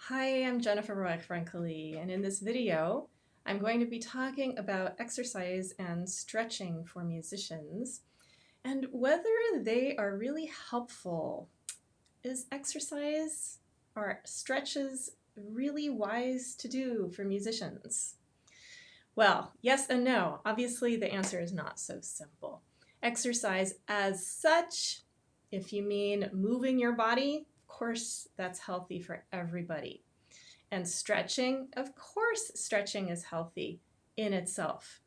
Hi, I'm Jennifer Roig-Francolí, and in this video, I'm going to be talking about exercise and stretching for musicians and whether they are really helpful. Is exercise or stretches really wise to do for musicians? Well, yes and no. Obviously, the answer is not so simple. Exercise as such, if you mean moving your body, of course, that's healthy for everybody. And stretching, of course, stretching is healthy in itself.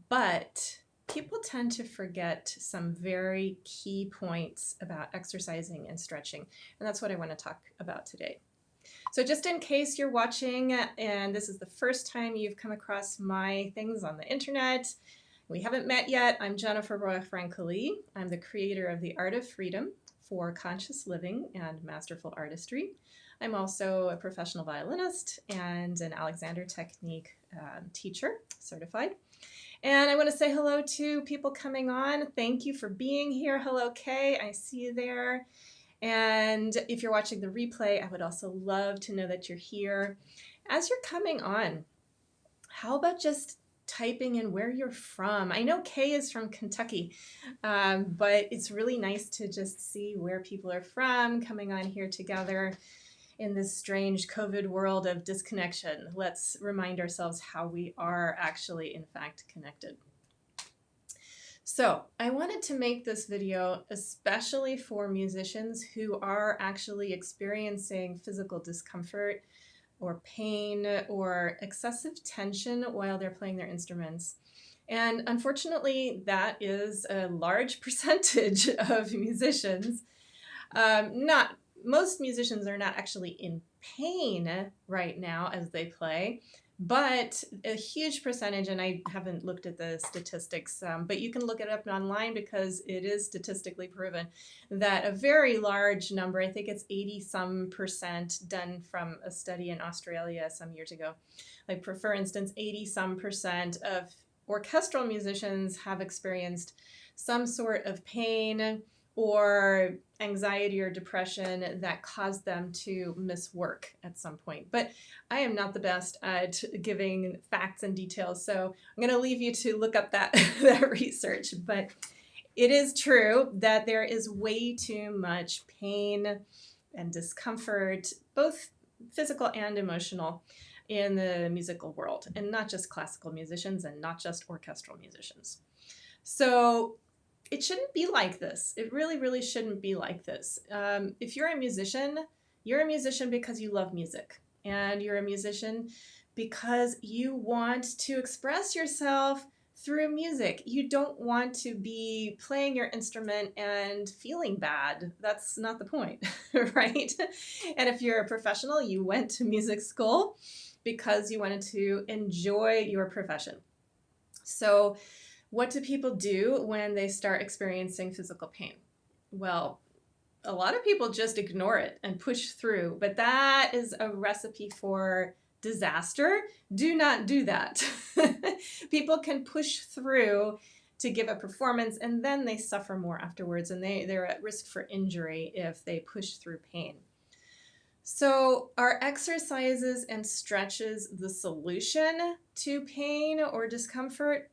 But people tend to forget some very key points about exercising and stretching. And that's what I want to talk about today. So just in case you're watching and this is the first time you've come across my things on the internet, we haven't met yet. I'm Jennifer Roig-Francolí. I'm the creator of The Art of Freedom for Conscious Living and Masterful Artistry. I'm also a professional violinist and an Alexander Technique teacher, certified. And I want to say hello to people coming on. Thank you for being here. Hello, Kay. I see you there. And if you're watching the replay, I would also love to know that you're here. As you're coming on, how about just typing in where you're from? I know Kay is from Kentucky, but it's really nice to just see where people are from coming on here together in this strange COVID world of disconnection. Let's remind ourselves how we are actually, in fact, connected. So I wanted to make this video especially for musicians who are actually experiencing physical discomfort or pain or excessive tension while they're playing their instruments. And unfortunately, that is a large percentage of musicians. Most musicians are not actually in pain right now as they play, but a huge percentage, and I haven't looked at the statistics, but you can look it up online because it is statistically proven that a very large number, I think it's 80-some% done from a study in Australia some years ago. Like for instance, 80-some% of orchestral musicians have experienced some sort of pain or anxiety or depression that caused them to miss work at some point. But I am not the best at giving facts and details, so I'm going to leave you to look up that, that research. But it is true that there is way too much pain and discomfort, both physical and emotional, in the musical world, and not just classical musicians and not just orchestral musicians. So it shouldn't be like this. It really, really shouldn't be like this. If you're a musician because you love music, and you're a musician because you want to express yourself through music. You don't want to be playing your instrument and feeling bad. That's not the point, right? And if you're a professional, you went to music school because you wanted to enjoy your profession. So what do people do when they start experiencing physical pain? Well, a lot of people just ignore it and push through, but that is a recipe for disaster. Do not do that. People can push through to give a performance and then they suffer more afterwards, and they're at risk for injury if they push through pain. So are exercises and stretches the solution to pain or discomfort?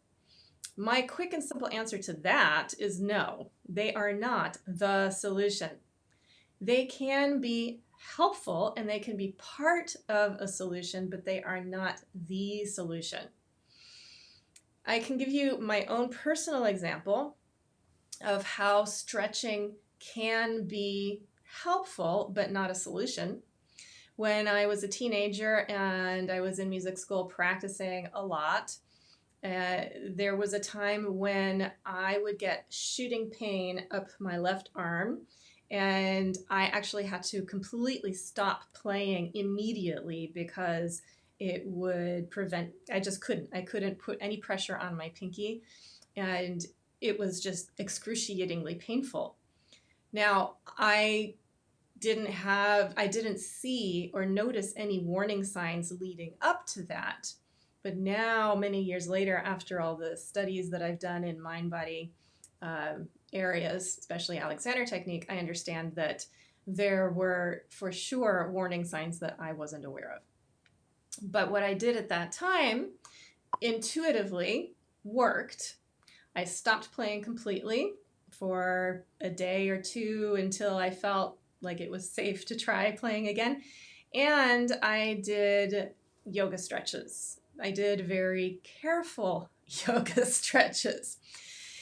My quick and simple answer to that is no, they are not the solution. They can be helpful and they can be part of a solution, but they are not the solution. I can give you my own personal example of how stretching can be helpful, but not a solution. When I was a teenager and I was in music school practicing a lot, there was a time when I would get shooting pain up my left arm, and I actually had to completely stop playing immediately because it would prevent, I couldn't put any pressure on my pinky, and it was just excruciatingly painful. Now, I didn't see or notice any warning signs leading up to that. But now, many years later, after all the studies that I've done in mind-body areas, especially Alexander Technique, I understand that there were for sure warning signs that I wasn't aware of. But what I did at that time intuitively worked. I stopped playing completely for a day or two until I felt like it was safe to try playing again. And I did yoga stretches. I did very careful yoga stretches.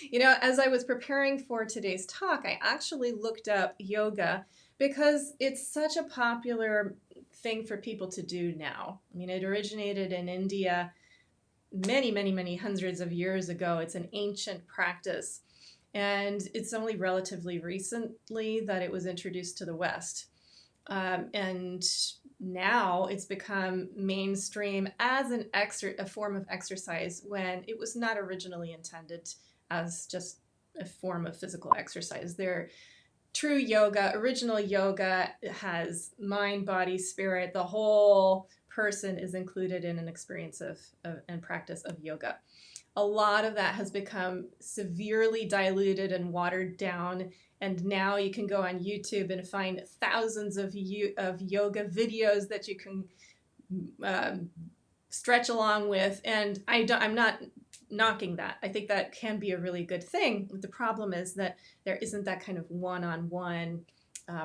You know, as I was preparing for today's talk, I actually looked up yoga because it's such a popular thing for people to do now. I mean, it originated in India many, many, many hundreds of years ago. It's an ancient practice, and it's only relatively recently that it was introduced to the West. And now it's become mainstream as a form of exercise when it was not originally intended as just a form of physical exercise. True yoga, original yoga has mind, body, spirit. The whole person is included in an experience of and practice of yoga. A lot of that has become severely diluted and watered down, and now you can go on YouTube and find thousands of yoga videos that you can stretch along with. And I'm not knocking that. I think that can be a really good thing. The problem is that there isn't that kind of one-on-one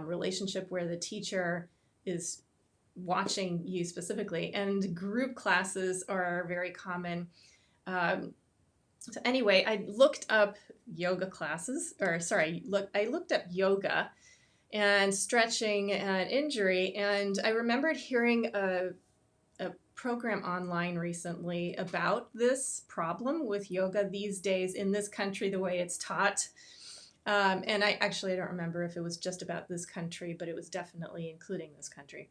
relationship where the teacher is watching you specifically, and group classes are very common. So anyway, I looked up yoga classes, I looked up yoga and stretching and injury, and I remembered hearing a program online recently about this problem with yoga these days in this country, the way it's taught. And I don't remember if it was just about this country, but it was definitely including this country.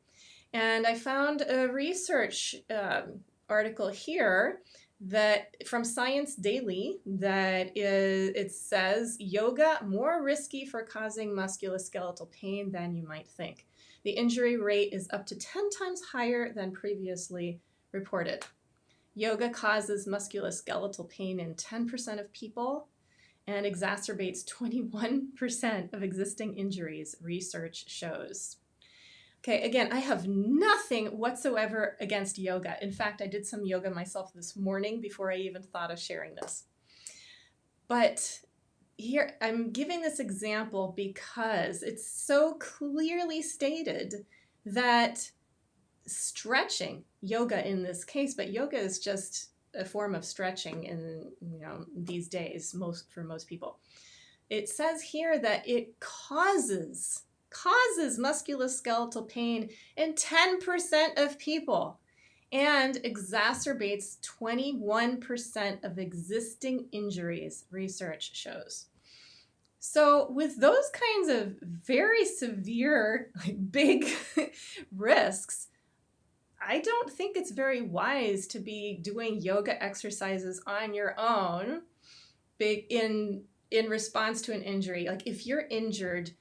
And I found a research article here that from Science Daily it says yoga more risky for causing musculoskeletal pain than you might think. The injury rate is up to 10 times higher than previously reported. Yoga causes musculoskeletal pain in 10% of people and exacerbates 21% of existing injuries, research shows. Okay, again, I have nothing whatsoever against yoga. In fact, I did some yoga myself this morning before I even thought of sharing this. But here, I'm giving this example because it's so clearly stated that stretching, yoga in this case, but yoga is just a form of stretching in these days for most people. It says here that it causes musculoskeletal pain in 10% of people and exacerbates 21% of existing injuries, research shows. So with those kinds of very severe, big risks, I don't think it's very wise to be doing yoga exercises on your own in response to an injury. Like if you're injured,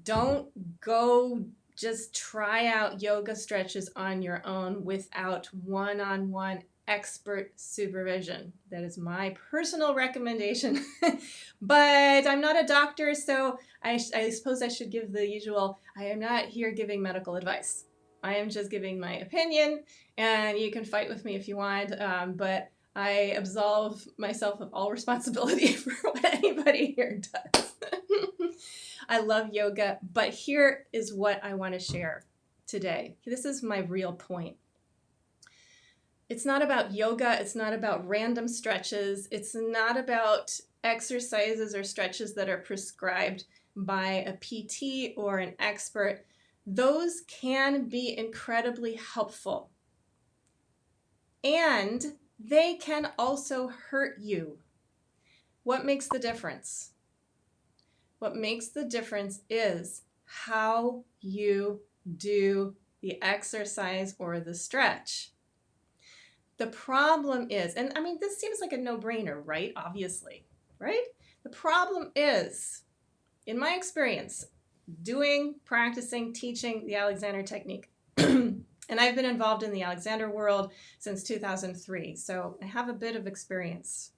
don't go just try out yoga stretches on your own without one-on-one expert supervision. That is my personal recommendation. But I'm not a doctor, so I suppose I should give the usual, I am not here giving medical advice. I am just giving my opinion, and you can fight with me if you want, but I absolve myself of all responsibility for what anybody here does. I love yoga, but here is what I want to share today. This is my real point. It's not about yoga. It's not about random stretches. It's not about exercises or stretches that are prescribed by a PT or an expert. Those can be incredibly helpful. And they can also hurt you. What makes the difference? What makes the difference is how you do the exercise or the stretch. The problem is, and I mean, this seems like a no-brainer, right? Obviously, right? The problem is, in my experience, practicing, teaching the Alexander technique, and I've been involved in the Alexander world since 2003, so I have a bit of experience.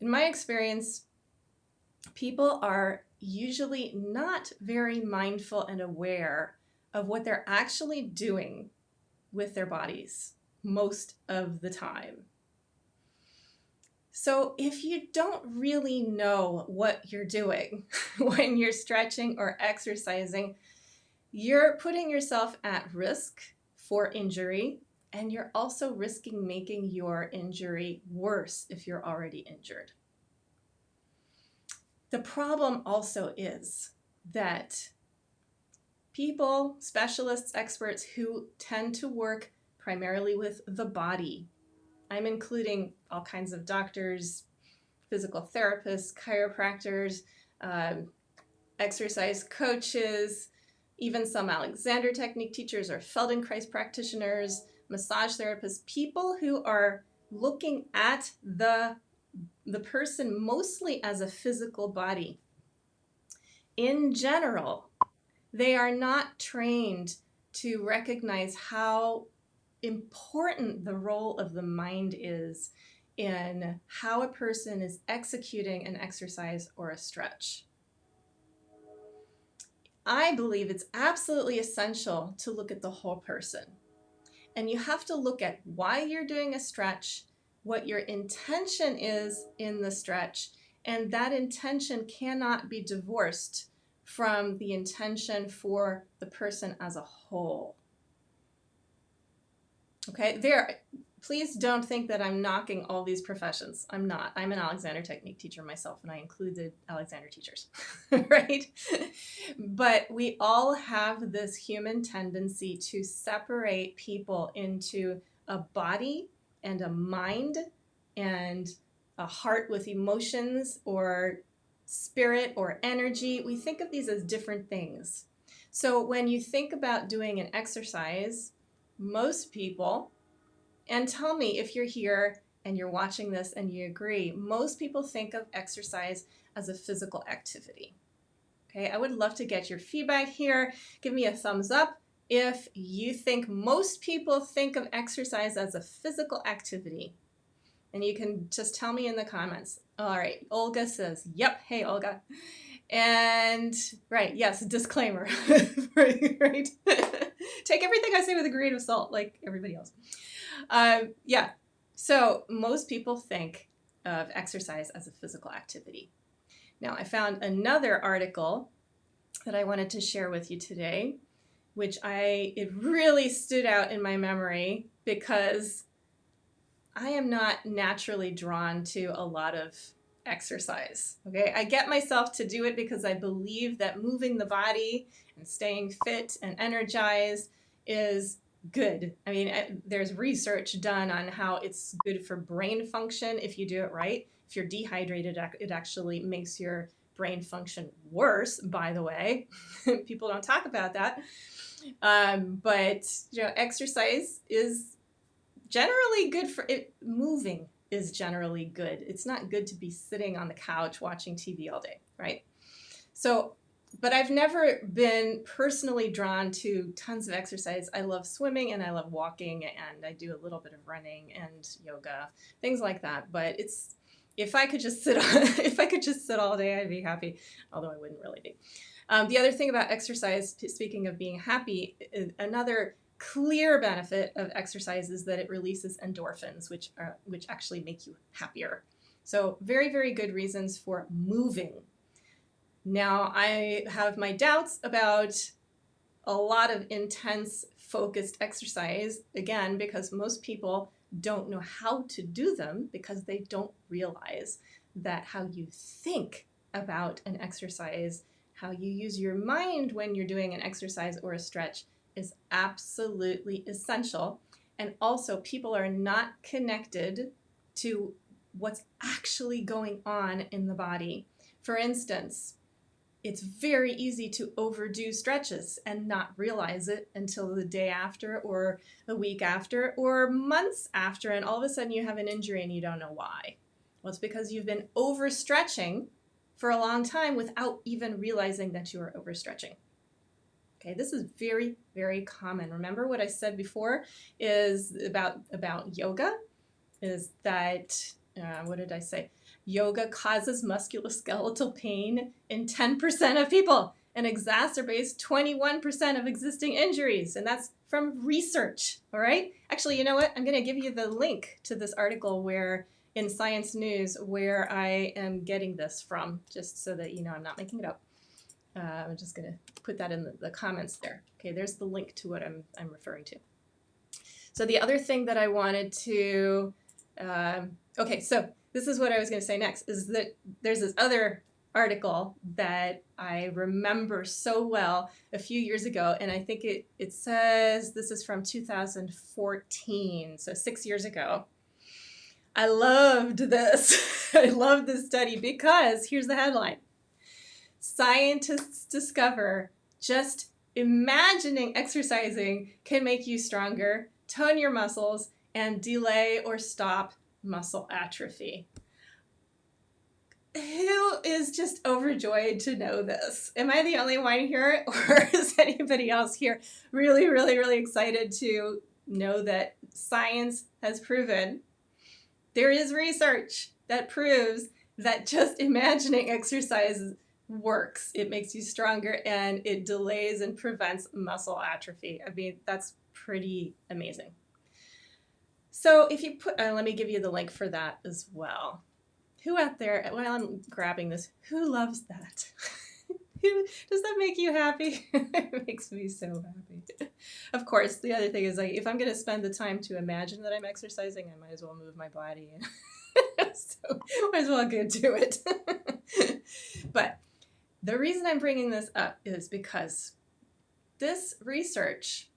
In my experience, people are usually not very mindful and aware of what they're actually doing with their bodies most of the time. So if you don't really know what you're doing when you're stretching or exercising, you're putting yourself at risk for injury, and you're also risking making your injury worse if you're already injured. The problem also is that people, specialists, experts who tend to work primarily with the body, I'm including all kinds of doctors, physical therapists, chiropractors, exercise coaches, even some Alexander Technique teachers or Feldenkrais practitioners, massage therapists, people who are looking at the person mostly as a physical body. In general, they are not trained to recognize how important the role of the mind is in how a person is executing an exercise or a stretch. I believe it's absolutely essential to look at the whole person. And you have to look at why you're doing a stretch, what your intention is in the stretch, and that intention cannot be divorced from the intention for the person as a whole. Okay, please don't think that I'm knocking all these professions. I'm not. I'm an Alexander Technique teacher myself, and I include the Alexander teachers, right? But we all have this human tendency to separate people into a body and a mind and a heart with emotions or spirit or energy. We think of these as different things. So when you think about doing an exercise, most people, and tell me if you're here and you're watching this and you agree, most people think of exercise as a physical activity. Okay, I would love to get your feedback here. Give me a thumbs up if you think most people think of exercise as a physical activity. And you can just tell me in the comments. All right, Olga says, yep, hey Olga. And right, yes, disclaimer, right? Take everything I say with a grain of salt, like everybody else. Yeah, so most people think of exercise as a physical activity. Now, I found another article that I wanted to share with you today, which it really stood out in my memory because I am not naturally drawn to a lot of exercise. Okay, I get myself to do it because I believe that moving the body and staying fit and energized is good. I mean, there's research done on how it's good for brain function if you do it right. If you're dehydrated, it actually makes your brain function worse, by the way. People don't talk about that. But exercise is generally good for it. Moving is generally good. It's not good to be sitting on the couch watching TV all day, right? So, but I've never been personally drawn to tons of exercise. I love swimming and I love walking and I do a little bit of running and yoga, things like that. But if I could just sit all day, I'd be happy, although I wouldn't really be. The other thing about exercise, speaking of being happy, another clear benefit of exercise is that it releases endorphins, which actually make you happier. So very, very good reasons for moving. Now, I have my doubts about a lot of intense, focused exercise, again, because most people don't know how to do them because they don't realize that how you think about an exercise, how you use your mind when you're doing an exercise or a stretch is absolutely essential. And also, people are not connected to what's actually going on in the body. For instance, it's very easy to overdo stretches and not realize it until the day after or a week after or months after, and all of a sudden you have an injury and you don't know why. Well, it's because you've been overstretching for a long time without even realizing that you are overstretching. Okay, this is very, very common. Remember what I said before is about yoga, is that, what did I say? Yoga causes musculoskeletal pain in 10% of people and exacerbates 21% of existing injuries. And that's from research, all right? Actually, you know what? I'm going to give you the link to this article where in Science News where I am getting this from, just so that you know I'm not making it up. I'm just going to put that in the comments there. Okay, there's the link to what I'm referring to. So the other thing that I wanted to, okay, so this is what I was going to say next, is that there's this other article that I remember so well a few years ago, and I think it says this is from 2014, so 6 years ago. I loved this. I loved this study because here's the headline. Scientists discover just imagining exercising can make you stronger, tone your muscles, and delay or stop muscle atrophy. Who is just overjoyed to know this? Am I the only one here, or is anybody else here really, really, really excited to know that science has proven, there is research that proves that just imagining exercise works. It makes you stronger and it delays and prevents muscle atrophy. I mean, that's pretty amazing. So if you put, let me give you the link for that as well. Who out there, while I'm grabbing this, who loves that? Who, does that make you happy? It makes me so happy. Of course, the other thing is, like, if I'm going to spend the time to imagine that I'm exercising, I might as well move my body. So might as well get to it. But the reason I'm bringing this up is because this research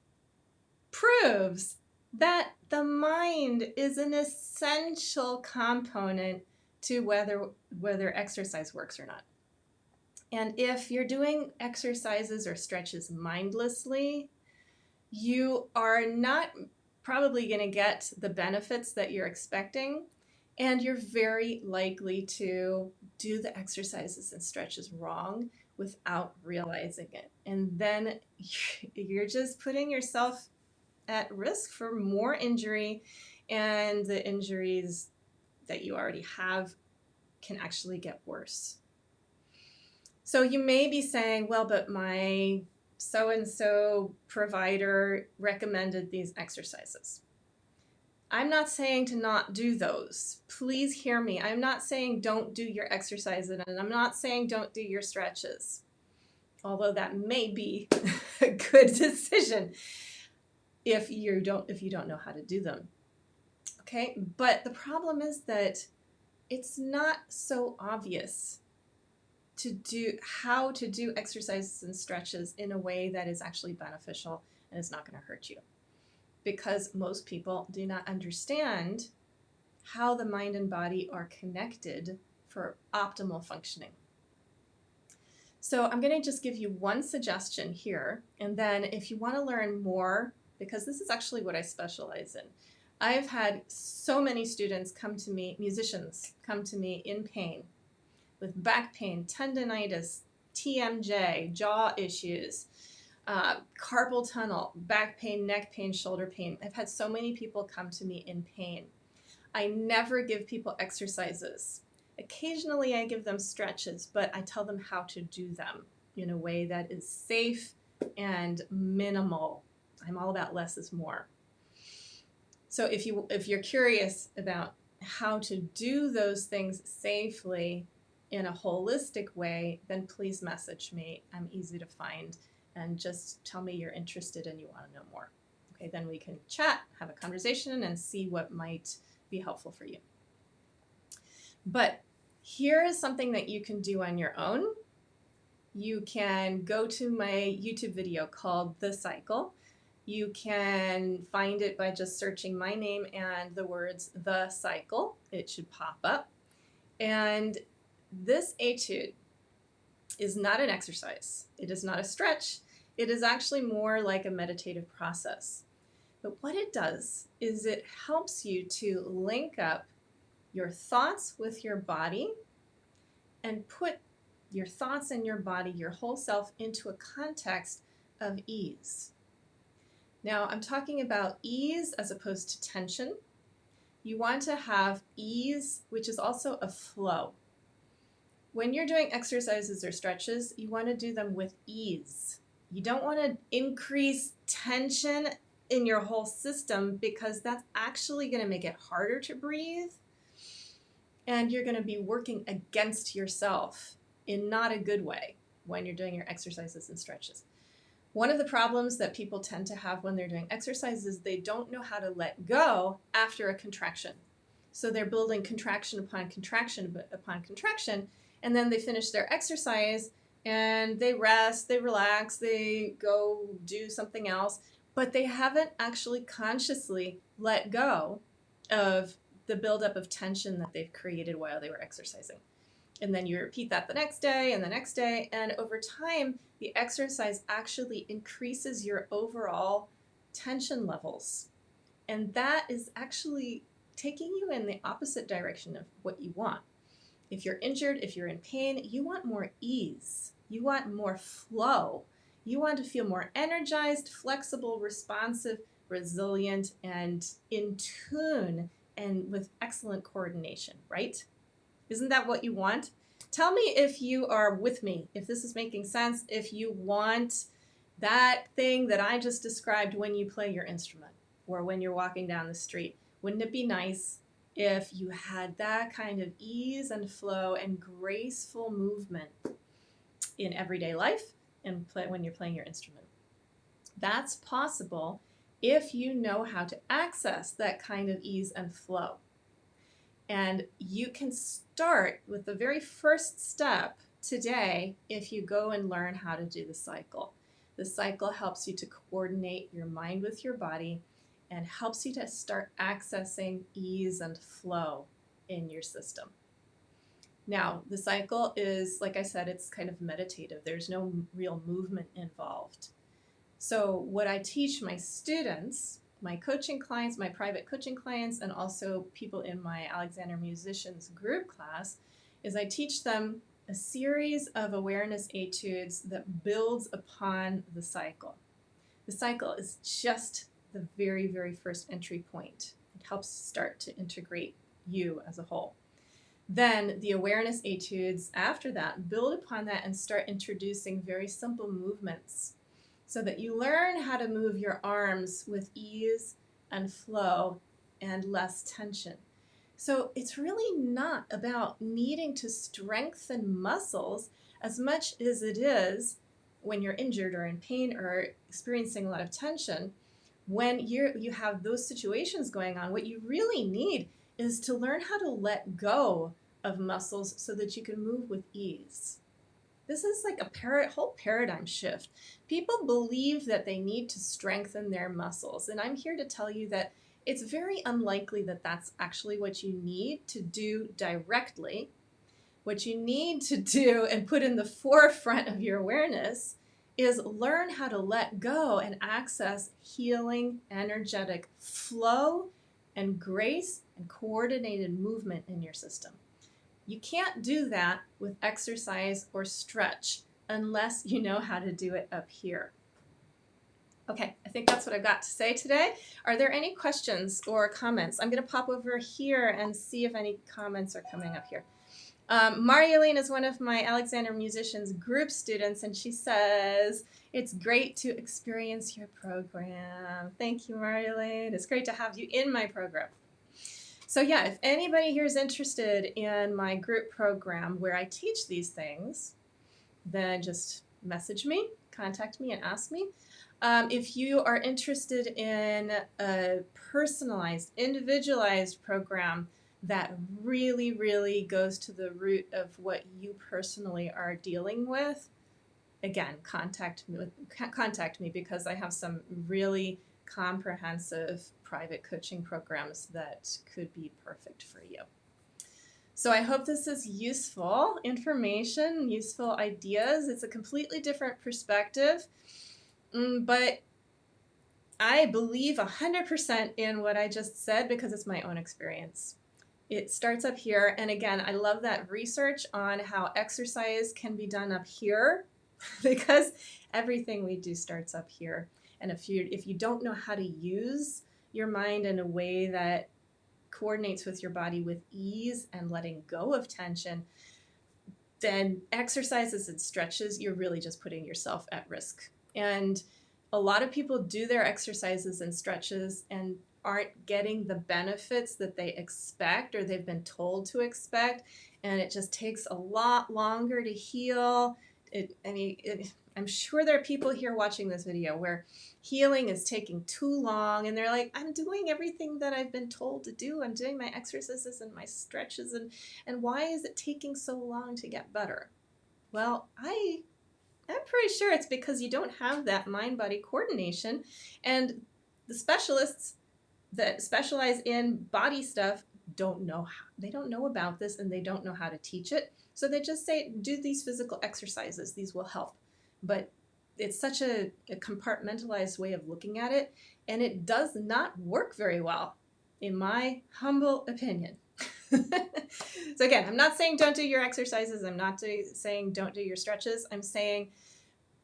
proves that the mind is an essential component to whether exercise works or not. And if you're doing exercises or stretches mindlessly, you are not probably going to get the benefits that you're expecting, and you're very likely to do the exercises and stretches wrong without realizing it. And then you're just putting yourself at risk for more injury, and the injuries that you already have can actually get worse. So you may be saying, well, but my so-and-so provider recommended these exercises. I'm not saying to not do those. Please hear me. I'm not saying don't do your exercises, and I'm not saying don't do your stretches, although that may be a good decision if you don't know how to do them. Okay, but the problem is that it's not so obvious how to do exercises and stretches in a way that is actually beneficial and is not going to hurt you, because most people do not understand how the mind and body are connected for optimal functioning. So I'm going to just give you one suggestion here, and then if you want to learn more, because this is actually what I specialize in. I've had so many students come to me, musicians come to me in pain, with back pain, tendonitis, TMJ, jaw issues, carpal tunnel, back pain, neck pain, shoulder pain. I've had so many people come to me in pain. I never give people exercises. Occasionally I give them stretches, but I tell them how to do them in a way that is safe and minimal. I'm all about less is more. So if you're curious about how to do those things safely in a holistic way, then please message me. I'm easy to find, and just tell me you're interested and you want to know more. Okay, then we can chat, have a conversation, and see what might be helpful for you. But here is something that you can do on your own. You can go to my YouTube video called The Cycle. You can find it by just searching my name and the words The Cycle. It should pop up. And this etude is not an exercise. It is not a stretch. It is actually more like a meditative process. But what it does is it helps you to link up your thoughts with your body and put your thoughts and your body, your whole self, into a context of ease. Now, I'm talking about ease as opposed to tension. You want to have ease, which is also a flow. When you're doing exercises or stretches, you want to do them with ease. You don't want to increase tension in your whole system because that's actually going to make it harder to breathe. And you're going to be working against yourself in not a good way when you're doing your exercises and stretches. One of the problems that people tend to have when they're doing exercises is they don't know how to let go after a contraction. So they're building contraction upon contraction upon contraction, and then they finish their exercise and they rest, they relax, they go do something else, but they haven't actually consciously let go of the buildup of tension that they've created while they were exercising. And then you repeat that the next day and the next day. And over time, the exercise actually increases your overall tension levels. And that is actually taking you in the opposite direction of what you want. If you're injured, if you're in pain, you want more ease. You want more flow. You want to feel more energized, flexible, responsive, resilient, and in tune and with excellent coordination, right? Isn't that what you want? Tell me if you are with me, if this is making sense, if you want that thing that I just described when you play your instrument or when you're walking down the street. Wouldn't it be nice if you had that kind of ease and flow and graceful movement in everyday life and when you're playing your instrument? That's possible if you know how to access that kind of ease and flow. And you can start with the very first step today if you go and learn how to do the cycle. The cycle helps you to coordinate your mind with your body and helps you to start accessing ease and flow in your system. Now, the cycle is, like I said, it's kind of meditative. There's no real movement involved. So what I teach my students, my coaching clients, my private coaching clients, and also people in my Alexander Musicians group class, is I teach them a series of awareness etudes that builds upon the cycle. The cycle is just the very, very first entry point. It helps start to integrate you as a whole. Then the awareness etudes after that build upon that and start introducing very simple movements so that you learn how to move your arms with ease and flow and less tension. So it's really not about needing to strengthen muscles as much as it is when you're injured or in pain or experiencing a lot of tension. When you have those situations going on, what you really need is to learn how to let go of muscles so that you can move with ease. This is like a whole paradigm shift. People believe that they need to strengthen their muscles, and I'm here to tell you that it's very unlikely that that's actually what you need to do directly. What you need to do and put in the forefront of your awareness is learn how to let go and access healing, energetic flow and grace and coordinated movement in your system. You can't do that with exercise or stretch unless you know how to do it up here. Okay, I think that's what I've got to say today. Are there any questions or comments? I'm going to pop over here and see if any comments are coming up here. Marialine is one of my Alexander Musicians group students, and she says, it's great to experience your program. Thank you, Marialine. It's great to have you in my program. So yeah, if anybody here is interested in my group program where I teach these things, then just message me, contact me, and ask me. If you are interested in a personalized, individualized program that really, really goes to the root of what you personally are dealing with, again, contact me because I have some really comprehensive private coaching programs that could be perfect for you. So I hope this is useful information, useful ideas. It's a completely different perspective, but I believe 100% in what I just said because it's my own experience. It starts up here, and again, I love that research on how exercise can be done up here because everything we do starts up here. And if you don't know how to use your mind in a way that coordinates with your body with ease and letting go of tension, then exercises and stretches, you're really just putting yourself at risk. And a lot of people do their exercises and stretches and aren't getting the benefits that they expect or they've been told to expect. And it just takes a lot longer to heal. I'm sure there are people here watching this video where healing is taking too long and they're like, I'm doing everything that I've been told to do. I'm doing my exercises and my stretches, and why is it taking so long to get better? Well, I'm pretty sure it's because you don't have that mind-body coordination, and the specialists that specialize in body stuff don't know how, they don't know about this, and they don't know how to teach it. So they just say, do these physical exercises, these will help. But it's such a compartmentalized way of looking at it, and it does not work very well, in my humble opinion. So again, I'm not saying don't do your exercises. I'm not saying don't do your stretches. I'm saying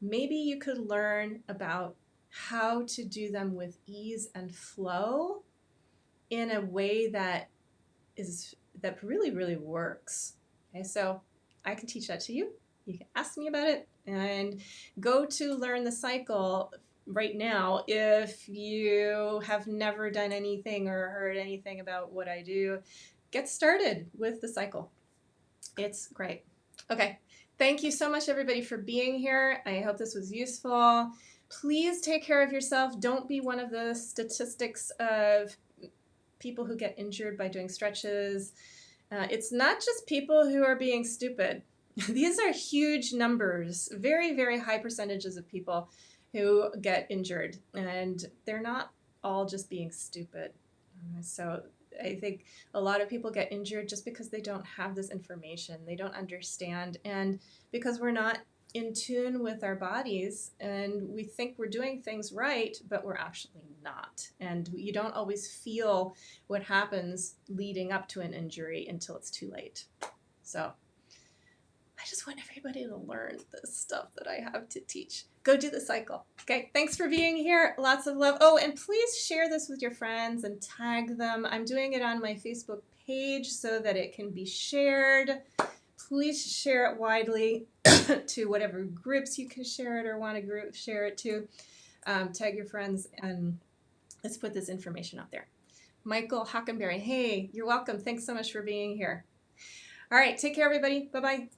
maybe you could learn about how to do them with ease and flow in a way that really, really works. Okay, so I can teach that to you. You can ask me about it and go to Learn the Cycle right now if you have never done anything or heard anything about what I do. Get started with the cycle. It's great. Okay. Thank you so much, everybody, for being here. I hope this was useful. Please take care of yourself. Don't be one of the statistics of people who get injured by doing stretches. It's not just people who are being stupid. These are huge numbers, very, very high percentages of people who get injured, and they're not all just being stupid. So I think a lot of people get injured just because they don't have this information. They don't understand. And because we're not in tune with our bodies and we think we're doing things right, but we're actually not. And you don't always feel what happens leading up to an injury until it's too late. So I just want everybody to learn this stuff that I have to teach. Go do the cycle. Okay, thanks for being here. Lots of love. Oh, and please share this with your friends and tag them. I'm doing it on my Facebook page so that it can be shared. Please share it widely to whatever groups you can share it or want to share it to. Tag your friends and let's put this information out there. Michael Hockenberry, hey, you're welcome. Thanks so much for being here. All right, take care, everybody. Bye-bye.